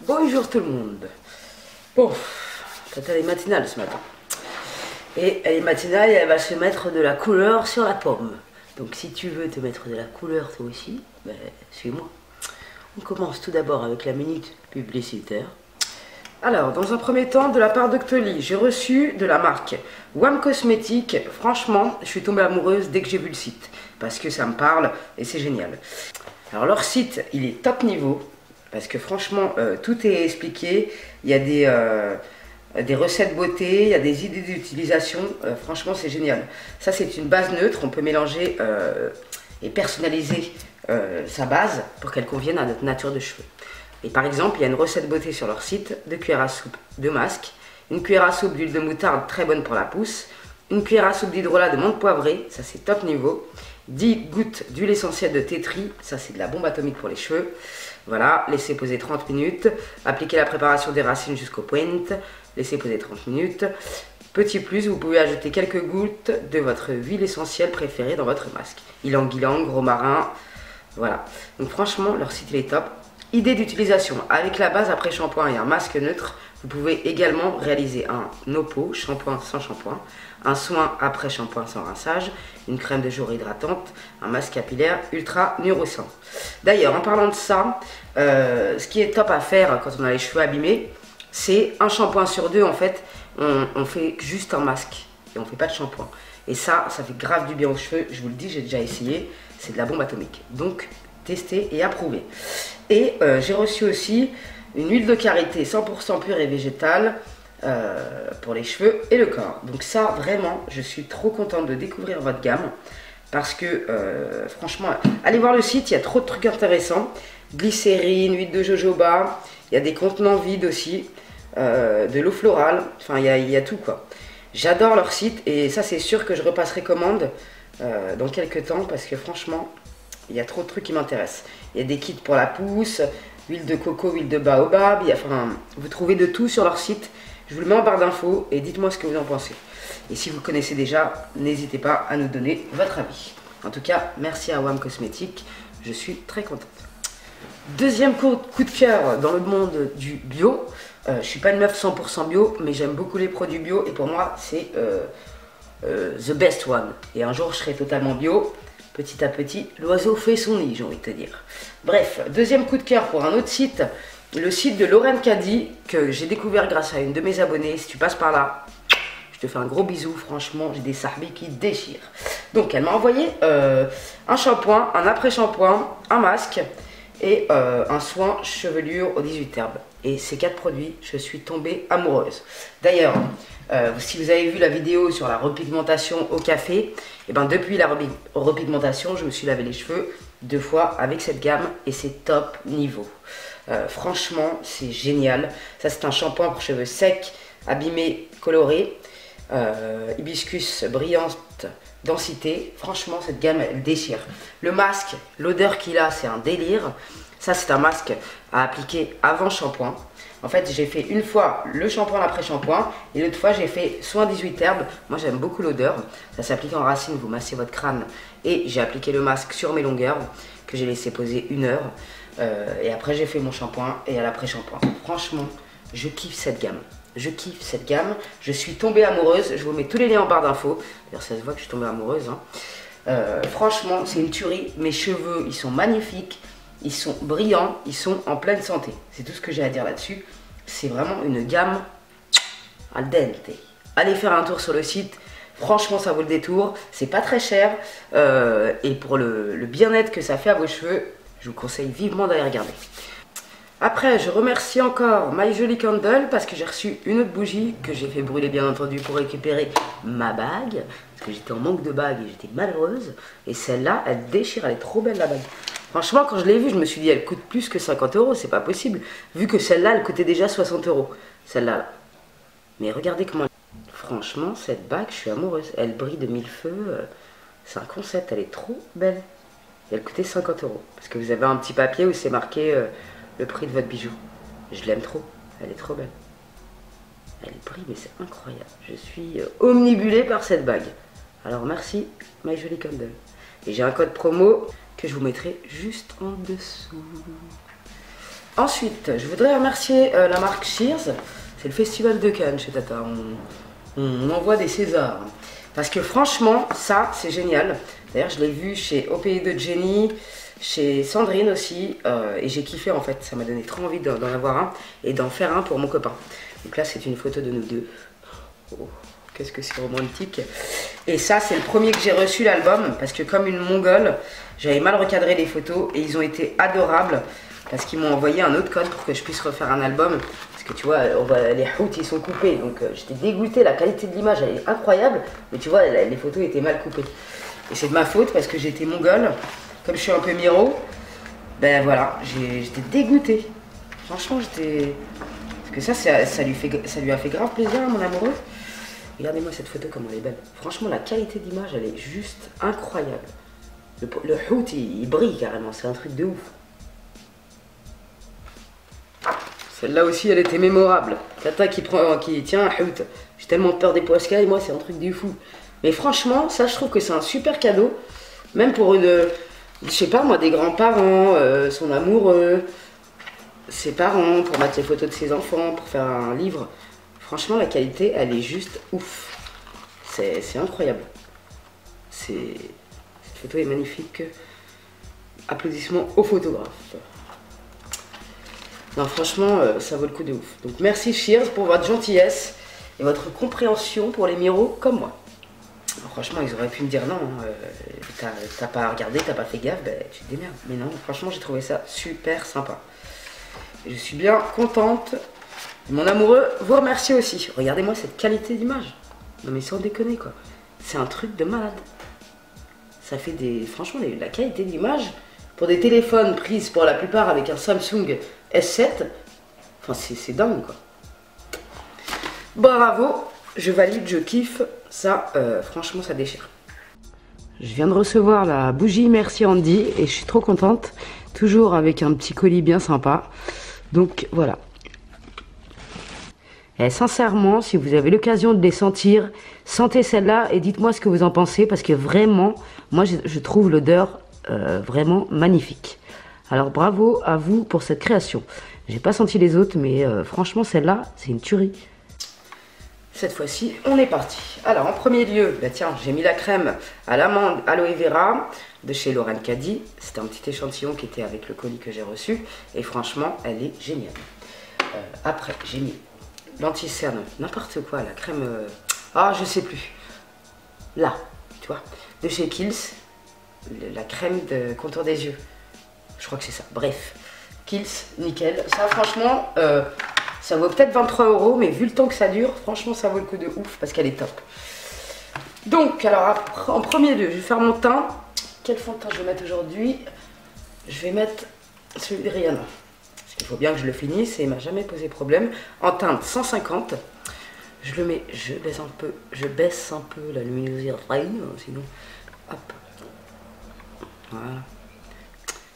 Bonjour tout le monde. Bon, Tata elle est matinale ce matin. Et elle est matinale et elle va se mettre de la couleur sur la pomme. Donc si tu veux te mettre de la couleur toi aussi, ben, suis-moi. On commence tout d'abord avec la minute publicitaire. Alors, dans un premier temps, de la part d'Octoly, j'ai reçu de la marque WAM Cosmétiques. Franchement, je suis tombée amoureuse dès que j'ai vu le site. Parce que ça me parle et c'est génial. Alors leur site, il est top niveau. Parce que franchement, tout est expliqué. Il y a des recettes beauté, il y a des idées d'utilisation. Franchement, c'est génial. Ça, c'est une base neutre. On peut mélanger et personnaliser sa base pour qu'elle convienne à notre nature de cheveux. Et par exemple, il y a une recette beauté sur leur site, 2 cuillères à soupe de masque, une cuillère à soupe d'huile de moutarde très bonne pour la pousse, une cuillère à soupe d'hydrolat de menthe poivrée, ça c'est top niveau, 10 gouttes d'huile essentielle de thé tri, ça c'est de la bombe atomique pour les cheveux. Voilà, laissez poser 30 minutes, appliquez la préparation des racines jusqu'aux pointes, laissez poser 30 minutes. Petit plus, vous pouvez ajouter quelques gouttes de votre huile essentielle préférée dans votre masque. Ylang-ylang, romarin, voilà. Donc franchement, leur site il est top. Idée d'utilisation, avec la base après shampoing et un masque neutre, vous pouvez également réaliser un no-pot, shampoing sans shampoing, un soin après shampoing sans rinçage, une crème de jour hydratante, un masque capillaire ultra nourrissant. D'ailleurs, en parlant de ça, ce qui est top à faire quand on a les cheveux abîmés, c'est un shampoing sur deux en fait, on fait juste un masque et on fait pas de shampoing. Et ça fait grave du bien aux cheveux, je vous le dis, j'ai déjà essayé, c'est de la bombe atomique. Donc, testez et approuvez. Et j'ai reçu aussi une huile de karité 100% pure et végétale pour les cheveux et le corps. Donc ça, vraiment, je suis trop contente de découvrir votre gamme. Parce que, franchement, allez voir le site, il y a trop de trucs intéressants. Glycérine, huile de jojoba, il y a des contenants vides aussi, de l'eau florale, enfin, il y a tout, quoi. J'adore leur site et ça, c'est sûr que je repasserai commande dans quelques temps parce que, franchement, il y a trop de trucs qui m'intéressent. Il y a des kits pour la pousse, huile de coco, huile de baobab. Enfin, vous trouvez de tout sur leur site. Je vous le mets en barre d'infos et dites-moi ce que vous en pensez. Et si vous connaissez déjà, n'hésitez pas à nous donner votre avis. En tout cas, merci à WAM Cosmétiques. Je suis très contente. Deuxième coup de cœur dans le monde du bio. Je ne suis pas une meuf 100% bio, mais j'aime beaucoup les produits bio. Et pour moi, c'est the best one. Et un jour, je serai totalement bio. Petit à petit, l'oiseau fait son nid, j'ai envie de te dire. Bref, deuxième coup de cœur pour un autre site, le site de Lorraine Caddy, que j'ai découvert grâce à une de mes abonnées. Si tu passes par là, je te fais un gros bisou, franchement, j'ai des sarbis qui déchirent. Donc, elle m'a envoyé un shampoing, un après-shampoing, un masque et un soin chevelure aux 18 herbes. Et ces 4 produits, je suis tombée amoureuse. D'ailleurs, si vous avez vu la vidéo sur la repigmentation au café, et ben depuis la repigmentation, je me suis lavé les cheveux 2 fois avec cette gamme et c'est top niveau. Franchement, c'est génial. Ça, c'est un shampoing pour cheveux secs, abîmés, colorés. Hibiscus brillante densité. Franchement, cette gamme, elle déchire. Le masque, l'odeur qu'il a, c'est un délire. Ça, c'est un masque à appliquer avant shampoing. En fait, j'ai fait une fois le shampoing, l'après-shampoing, et l'autre fois, j'ai fait soin 18 herbes. Moi, j'aime beaucoup l'odeur. Ça s'applique en racine, vous massez votre crâne. Et j'ai appliqué le masque sur mes longueurs, que j'ai laissé poser 1 heure. Et après, j'ai fait mon shampoing et à l'après-shampoing. Franchement, je kiffe cette gamme. Je kiffe cette gamme. Je suis tombée amoureuse. Je vous mets tous les liens en barre d'infos. D'ailleurs, ça se voit que je suis tombée amoureuse. Franchement, c'est une tuerie. Mes cheveux, ils sont magnifiques. Ils sont brillants, ils sont en pleine santé. C'est tout ce que j'ai à dire là-dessus. C'est vraiment une gamme al dente. Allez faire un tour sur le site. Franchement, ça vaut le détour. C'est pas très cher. Et pour le bien-être que ça fait à vos cheveux, je vous conseille vivement d'aller regarder. Après, je remercie encore My Jolie Candle parce que j'ai reçu une autre bougie que j'ai fait brûler bien entendu pour récupérer ma bague. Parce que j'étais en manque de bague et j'étais malheureuse. Et celle-là, elle déchire, elle est trop belle la bague. Franchement, quand je l'ai vue, je me suis dit, elle coûte plus que 50 €, c'est pas possible. Vu que celle-là, elle coûtait déjà 60 €. Celle-là, là. Mais regardez comment... Franchement, cette bague, je suis amoureuse. Elle brille de 1000 feux. C'est un concept, elle est trop belle. Et elle coûtait 50 €. Parce que vous avez un petit papier où c'est marqué le prix de votre bijou. Je l'aime trop. Elle est trop belle. Elle brille, mais c'est incroyable. Je suis omnibulée par cette bague. Alors merci, My Jolie Candle. Et j'ai un code promo que je vous mettrai juste en dessous. Ensuite, je voudrais remercier la marque Shears. C'est le festival de Cannes chez Tata. On envoie des Césars. Parce que franchement, ça, c'est génial. D'ailleurs, je l'ai vu chez Au Pays de Jenny, chez Sandrine aussi. Et j'ai kiffé en fait. Ça m'a donné trop envie d'en avoir un et d'en faire un pour mon copain. Donc là, c'est une photo de nous deux. Oh, qu'est-ce que c'est romantique. Et ça, c'est le premier que j'ai reçu, l'album. Parce que comme une mongole, j'avais mal recadré les photos. Et ils ont été adorables. Parce qu'ils m'ont envoyé un autre code pour que je puisse refaire un album. Parce que tu vois, les hoots ils sont coupés. Donc j'étais dégoûtée, la qualité de l'image elle est incroyable. Mais tu vois, les photos étaient mal coupées. Et c'est de ma faute parce que j'étais mongole. Comme je suis un peu miro, ben voilà, j'étais dégoûtée. Franchement, j'étais... Parce que ça lui a fait grave plaisir à mon amoureux. Regardez-moi cette photo, comme elle est belle. Franchement, la qualité d'image, elle est juste incroyable. Le hoot, il brille carrément. C'est un truc de ouf. Celle-là aussi, elle était mémorable. Tata qui tient un hoot. J'ai tellement peur des poiscailles, moi, c'est un truc de fou. Mais franchement, ça, je trouve que c'est un super cadeau. Même pour je sais pas moi, des grands-parents, son amoureux, ses parents, pour mettre les photos de ses enfants, pour faire un livre. Franchement, la qualité, elle est juste ouf. C'est incroyable. Cette photo est magnifique. Applaudissements aux photographes. Non, franchement, ça vaut le coup de ouf. Donc merci Shears pour votre gentillesse et votre compréhension pour les miros comme moi. Alors, franchement, ils auraient pu me dire non, t'as pas regardé, t'as pas fait gaffe, ben tu te démerdes. Mais non, franchement, j'ai trouvé ça super sympa. Et je suis bien contente. Mon amoureux vous remercie aussi. Regardez-moi cette qualité d'image. Non mais sans déconner quoi. C'est un truc de malade. Ça fait des... Franchement, la qualité d'image pour des téléphones prises pour la plupart avec un Samsung S7, enfin c'est dingue quoi. Bravo, je valide, je kiffe, ça franchement ça déchire. Je viens de recevoir la bougie Merci Andy et je suis trop contente, toujours avec un petit colis bien sympa. Donc voilà. Et sincèrement, si vous avez l'occasion de les sentir, sentez celle-là et dites-moi ce que vous en pensez parce que vraiment, moi je trouve l'odeur vraiment magnifique. Alors bravo à vous pour cette création. J'ai pas senti les autres, mais franchement celle-là, c'est une tuerie. Cette fois-ci, on est parti. Alors en premier lieu, bah tiens, j'ai mis la crème à l'amande aloe vera de chez Laurent Caddy. C'était un petit échantillon qui était avec le colis que j'ai reçu. Et franchement, elle est géniale. Après, j'ai mis l'anti-cerne, n'importe quoi, la crème... Ah, je sais plus. Là, tu vois, de chez Kiehl's, la crème de contour des yeux. Je crois que c'est ça. Bref, Kiehl's, nickel. Ça, franchement, ça vaut peut-être 23 €, mais vu le temps que ça dure, franchement, ça vaut le coup de ouf parce qu'elle est top. Donc, alors, en premier lieu, je vais faire mon teint. Quel fond de teint je vais mettre aujourd'hui? Je vais mettre celui de Rihanna. Parce qu'il faut bien que je le finisse et il m'a jamais posé problème. En teinte 150. Je le mets, je baisse un peu la luminosité, sinon, hop. Voilà.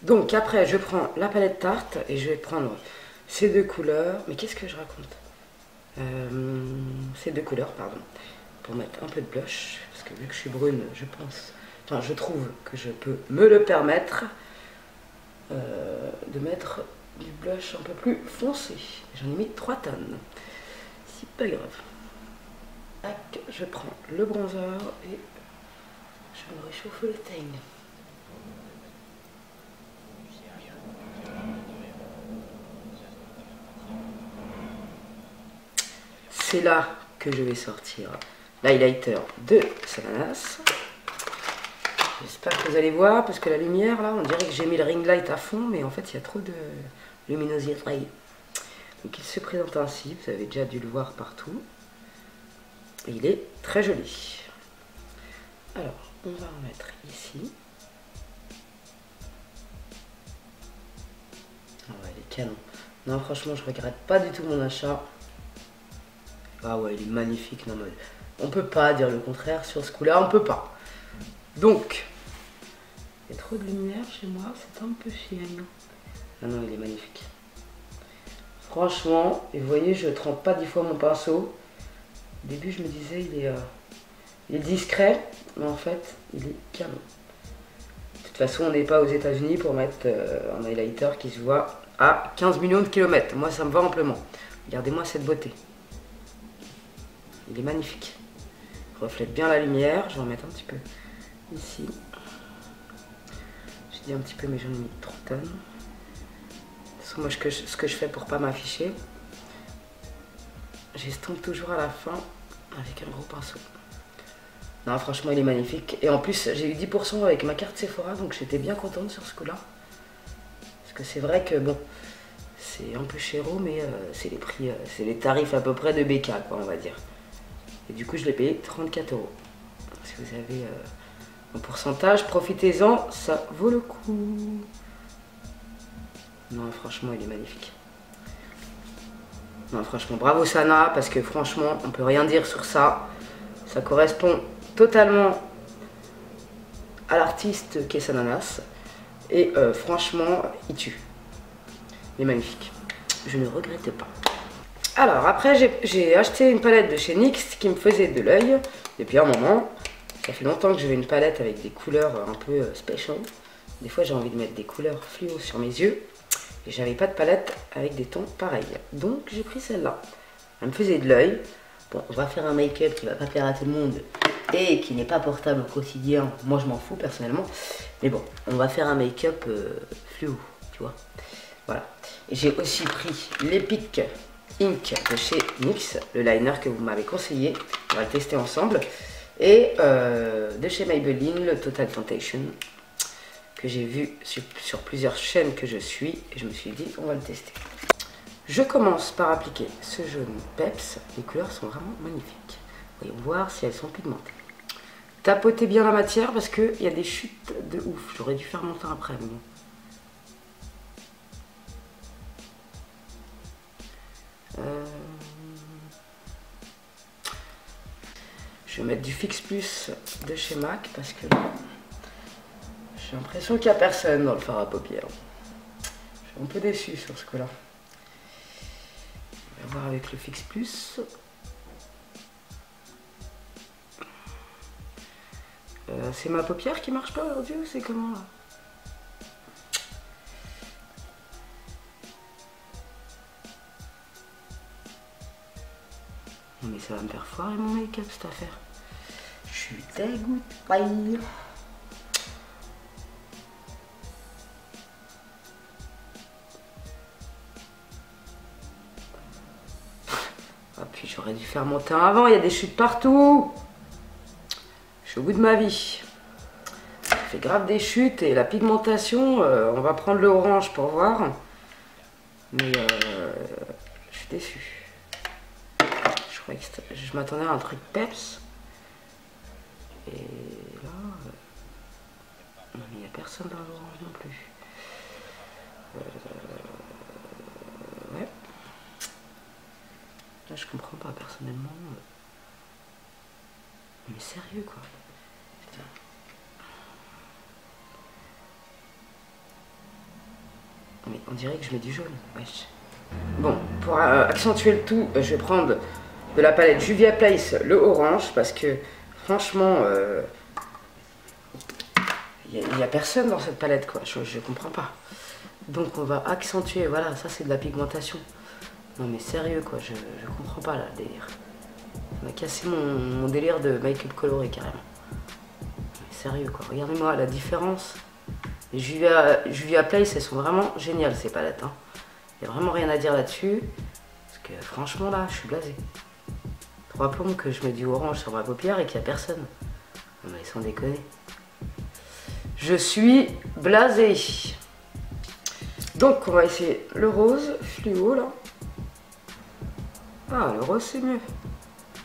Donc après je prends la palette Tarte et je vais prendre ces deux couleurs. Mais qu'est-ce que je raconte? Ces deux couleurs, pardon. Pour mettre un peu de blush. Parce que vu que je suis brune, je pense... Enfin, je trouve que je peux me le permettre de mettre du blush un peu plus foncé. J'en ai mis 3 tonnes. C'est pas grave. Tac, je prends le bronzer et je me réchauffe le teint. C'est là que je vais sortir l'highlighter de Selenas. J'espère que vous allez voir, parce que la lumière, là, on dirait que j'ai mis le ring light à fond, mais en fait, il y a trop de luminosité. Donc, il se présente ainsi, vous avez déjà dû le voir partout. Et il est très joli. Alors, on va en mettre ici. Ah ouais, il est canon. Non, franchement, je regrette pas du tout mon achat. Ah ouais, il est magnifique. Non, mais on peut pas dire le contraire sur ce coup-là, on peut pas. Donc, il y a trop de lumière chez moi, c'est un peu chiant. Ah non, il est magnifique. Franchement, et vous voyez, je trempe pas 10 fois mon pinceau. Au début, je me disais, il est discret, mais en fait, il est canon. De toute façon, on n'est pas aux États-Unis pour mettre un highlighter qui se voit à 15 millions de kilomètres. Moi, ça me va amplement. Regardez-moi cette beauté. Il est magnifique. Il reflète bien la lumière. Je vais en mettre un petit peu ici. J'ai dit un petit peu, mais j'en ai mis 3 tonnes. C'est moi ce que je fais pour pas m'afficher. J'estompe toujours à la fin avec un gros pinceau. Non, franchement, il est magnifique. Et en plus, j'ai eu 10% avec ma carte Sephora, donc j'étais bien contente sur ce coup-là. Parce que c'est vrai que, bon, c'est un peu chéro, mais c'est les prix, c'est les tarifs à peu près de BK, quoi, on va dire. Et du coup, je l'ai payé 34 €. Si vous avez un pourcentage, profitez-en, ça vaut le coup. Non, franchement, il est magnifique. Non, franchement, bravo Sana, parce que franchement, on peut rien dire sur ça. Ça correspond totalement à l'artiste qui est Sananas. Et franchement, il tue. Il est magnifique. Je ne regrette pas. Alors, après, j'ai acheté une palette de chez NYX qui me faisait de l'œil depuis un moment. Ça fait longtemps que je veux une palette avec des couleurs un peu special. Des fois, j'ai envie de mettre des couleurs fluo sur mes yeux. Et j'avais pas de palette avec des tons pareils. Donc, j'ai pris celle-là. Elle me faisait de l'œil. Bon, on va faire un make-up qui va pas plaire à tout le monde et qui n'est pas portable au quotidien. Moi, je m'en fous personnellement. Mais bon, on va faire un make-up fluo, tu vois. Voilà. Et j'ai aussi pris l'Epic Ink de chez NYX, le liner que vous m'avez conseillé. On va le tester ensemble. Et de chez Maybelline, le Total Temptation, que j'ai vu sur plusieurs chaînes que je suis. Et je me suis dit, on va le tester. Je commence par appliquer ce jaune Peps. Les couleurs sont vraiment magnifiques. Voyons voir si elles sont pigmentées. Tapotez bien la matière parce qu'il y a des chutes de ouf. J'aurais dû faire mon teint après. Mais bon. Je vais mettre du Fix Plus de chez MAC parce que j'ai l'impression qu'il n'y a personne dans le fard à paupières. Je suis un peu déçue sur ce coup-là. On va voir avec le Fix Plus. C'est ma paupière qui marche pas aujourd'hui ou c'est comment là? Non mais ça va me faire foirer mon make-up cette affaire. Je suis dégoûtée. Ah puis j'aurais dû faire mon teint avant, il y a des chutes partout. Je suis au bout de ma vie. Ça fait grave des chutes et la pigmentation, on va prendre le orange pour voir. Mais je suis déçue. Je m'attendais à un truc peps. Et là, non mais il n'y a personne dans l'orange non plus. Ouais. Là je comprends pas personnellement. Mais sérieux quoi. Putain. Mais on dirait que je mets du jaune. Wesh. Bon, pour accentuer le tout, je vais prendre de la palette Juvia's Place, le orange, parce que franchement, il n'y a personne dans cette palette, quoi. Je comprends pas. Donc on va accentuer, voilà, ça c'est de la pigmentation. Non mais sérieux, quoi, je comprends pas là, le délire. Ça m'a cassé mon délire de make-up coloré, carrément. Mais sérieux, quoi, regardez-moi la différence. Les Juvia's Place, elles sont vraiment géniales, ces palettes, hein. Il n'y a vraiment rien à dire là-dessus. Parce que franchement, là, je suis blasée. 3 plombs que je mets du orange sur ma paupière et qu'il n'y a personne. Non mais sans déconner. Je suis blasée. Donc on va essayer le rose fluo là. Ah, le rose c'est mieux.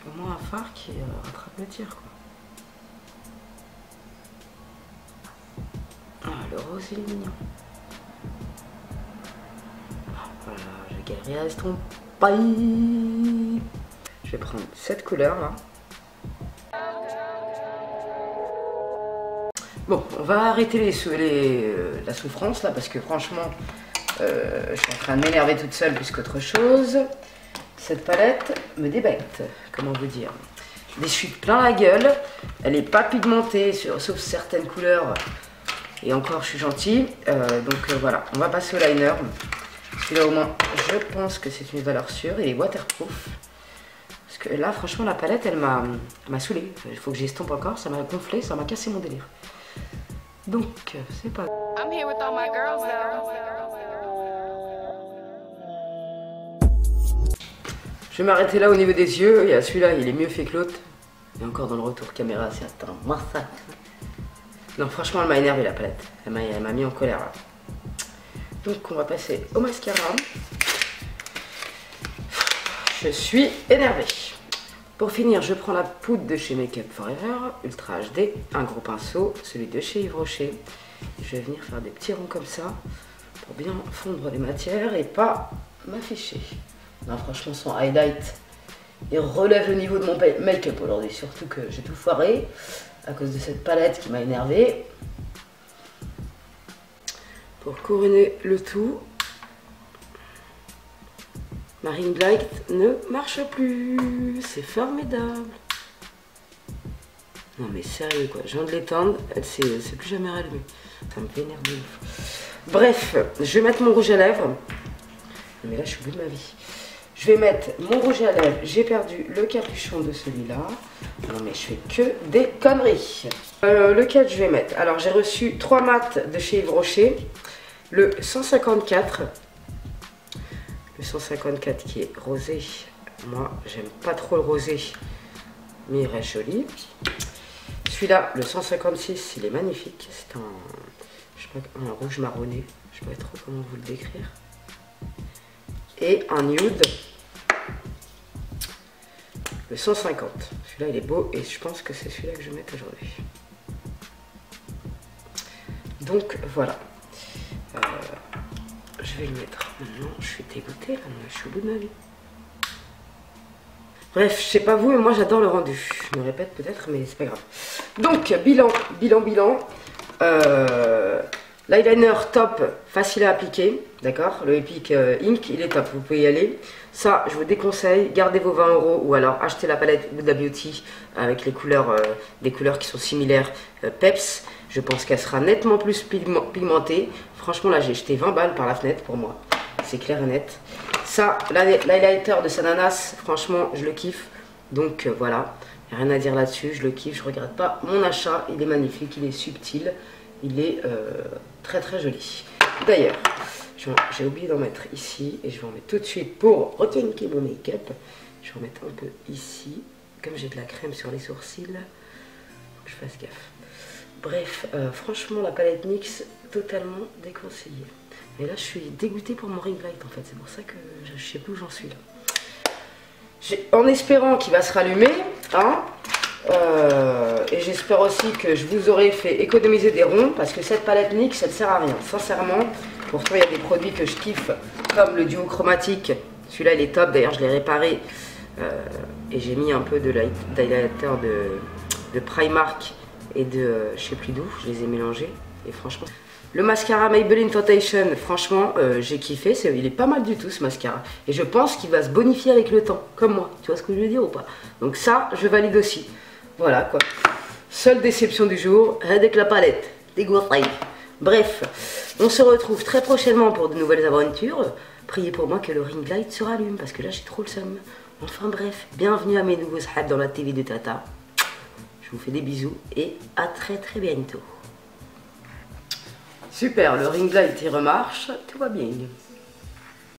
Au moins un fard qui rattrape le tir quoi. Ah, le rose il est mignon. Voilà, je galère à estomper. Je vais prendre cette couleur là. Bon, on va arrêter la souffrance là parce que franchement, je suis en train de m'énerver toute seule plus qu'autre chose. Cette palette me débecte, comment vous dire. Des chutes plein la gueule. Elle n'est pas pigmentée, sauf certaines couleurs. Et encore, je suis gentille. Donc voilà, on va passer au liner. Celui-là au moins, je pense que c'est une valeur sûre. Il est waterproof. Parce que là, franchement, la palette, elle m'a saoulée. Il faut que j'estompe encore. Ça m'a gonflé, ça m'a cassé mon délire. Donc, c'est pas... I'm here with all my girls, je vais m'arrêter là au niveau des yeux. Il y a celui-là, il est mieux fait que l'autre. Et encore dans le retour caméra, c'est un massacre. Non, franchement, elle m'a énervé la palette. Elle m'a mis en colère là. Donc, on va passer au mascara. Je suis énervée. Pour finir, je prends la poudre de chez Make Up Forever, Ultra HD, un gros pinceau, celui de chez Yves Rocher. Je vais venir faire des petits ronds comme ça pour bien fondre les matières et pas m'afficher. Non, franchement, son highlight, il relève le niveau de mon make-up aujourd'hui. Surtout que j'ai tout foiré à cause de cette palette qui m'a énervé. Pour couronner le tout, ma ring light ne marche plus. C'est formidable. Non mais sérieux quoi, je viens de l'éteindre, elle s'est plus jamais rallumée. Ça me fait énerver. Bref, je vais mettre mon rouge à lèvres. Mais là je suis au bout de ma vie. Je vais mettre mon rouge à lèvres. J'ai perdu le capuchon de celui-là. Non mais je fais que des conneries. Lequel je vais mettre? Alors j'ai reçu 3 mats de chez Yves Rocher. Le 154. Le 154 qui est rosé. Moi j'aime pas trop le rosé. Mais il reste joli. Celui-là, le 156, il est magnifique. C'est un rouge marronné. Je ne sais pas trop comment vous le décrire. Et un nude. Le 150. Celui-là, il est beau et je pense que c'est celui-là que je vais mettre aujourd'hui. Donc, voilà. Je vais le mettre. Maintenant, je suis dégoûtée. Là, je suis au bout de ma vie. Bref, je sais pas vous, mais moi j'adore le rendu. Je me répète peut-être, mais c'est pas grave. Donc, bilan. L'eyeliner top, facile à appliquer, d'accord. Le Epic Ink, il est top, vous pouvez y aller. Ça, je vous déconseille, gardez vos 20 € ou alors achetez la palette Huda Beauty avec les couleurs, des couleurs qui sont similaires Peps. Je pense qu'elle sera nettement plus pigmentée. Franchement, là, j'ai jeté 20 balles par la fenêtre pour moi. C'est clair et net. Ça, l'highlighter de Sananas, franchement, je le kiffe. Donc voilà, il n'y a rien à dire là-dessus. Je le kiffe, je ne regrette pas mon achat. Il est magnifique, il est subtil. Il est très très joli. D'ailleurs, j'ai oublié d'en mettre ici. Et je vais en mettre tout de suite pour retinquer mon make-up. Je vais en mettre un peu ici. Comme j'ai de la crème sur les sourcils, faut que je fasse gaffe. Bref, franchement, la palette NYX, totalement déconseillée. Mais là, je suis dégoûtée pour mon ring light en fait. C'est pour ça que je sais plus où j'en suis là. En espérant qu'il va se rallumer, hein, et j'espère aussi que je vous aurai fait économiser des ronds. Parce que cette palette NYX, elle sert à rien. Sincèrement, pourtant il y a des produits que je kiffe, comme le duo chromatique. Celui-là, il est top. D'ailleurs, je l'ai réparé. Et j'ai mis un peu d'highlighter de Primark et de je sais plus d'où. Je les ai mélangés. Et franchement... Le mascara Maybelline Temptation, franchement, j'ai kiffé. Il est pas mal du tout ce mascara. Et je pense qu'il va se bonifier avec le temps, comme moi. Tu vois ce que je veux dire ou pas? Donc ça, je valide aussi. Voilà quoi. Seule déception du jour, avec la palette. Dégoûté. Bref, on se retrouve très prochainement pour de nouvelles aventures. Priez pour moi que le ring light se rallume, parce que là, j'ai trop le seum. Enfin bref, bienvenue à mes nouveaux sahab dans la TV de Tata. Je vous fais des bisous et à très très bientôt. Super, le ring light il remarche, tout va bien.